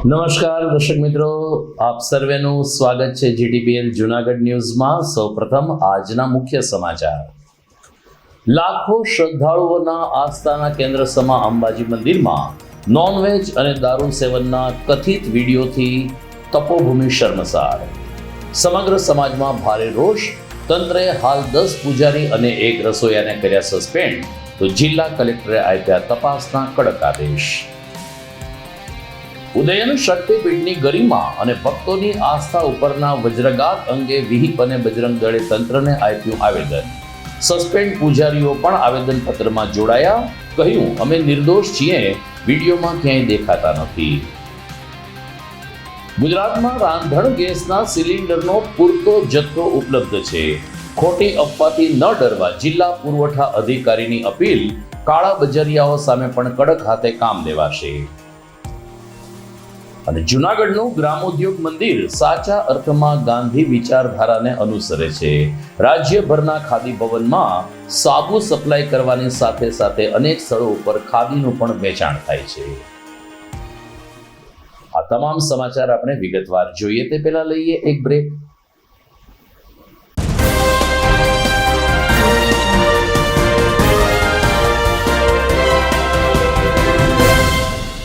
નમસ્કાર દર્શક મિત્રો, આપ સર્વેનું સ્વાગત છે જીટીપીએલ જૂનાગઢ ન્યૂઝમાં। સૌપ્રથમ આજના મુખ્ય સમાચાર। લાખો શ્રદ્ધાળુઓના આસ્થાના કેન્દ્ર સમા અંબાજી મંદિરમાં નોનવેજ અને દારૂ સેવનના કથિત વિડીયોથી તપોભૂમિ શર્મસાર। સમગ્ર સમાજમાં ભારે રોષ। તંત્રે હાલ 10 પૂજારી અને 1 રસોઈયાને કર્યા સસ્પેન્ડ, તો જિલ્લા કલેક્ટરે આપ્યા તપાસના કડક આદેશ। ઉદયન શક્તિપીઠની ગરિમા અને ભક્તોની આસ્થા ઉપરના વજ્રઘાત અંગે વિહિપ અને બજરંગ દળે તંત્રને આપ્યું આવેદન। સસ્પેન્ડ પૂજારીઓ પણ આવેદનપત્રમાં જોડાયા। કહ્યું, અમે નિર્દોષ છીએ, વિડીયોમાં ક્યાંય દેખાતા નથી। ગુજરાતમાં રાંધણ ગેસના સિલિન્ડરનો પૂરતો જથ્થો ઉપલબ્ધ છે। ખોટી અફવાથી ન ડરવા જિલ્લા પુરવઠા અધિકારીની અપીલ। કાળા બજારિયાઓ સામે પણ કડક હાથે કામ લેવાશે। અને જૂનાગઢનું ગ્રામોદ્યોગ મંદિર સાચા અર્થમાં ગાંધી વિચારધારાને અનુસરે છે। રાજ્યભરના ખાદી ભવનમાં સાબુ સપ્લાય કરવાની સાથે સાથે અનેક સ્થળો ઉપર ખાદીનું પણ વેચાણ થાય છે। આ તમામ સમાચાર આપણે વિગતવાર જોઈએ તે પહેલા લઈએ એક બ્રેક।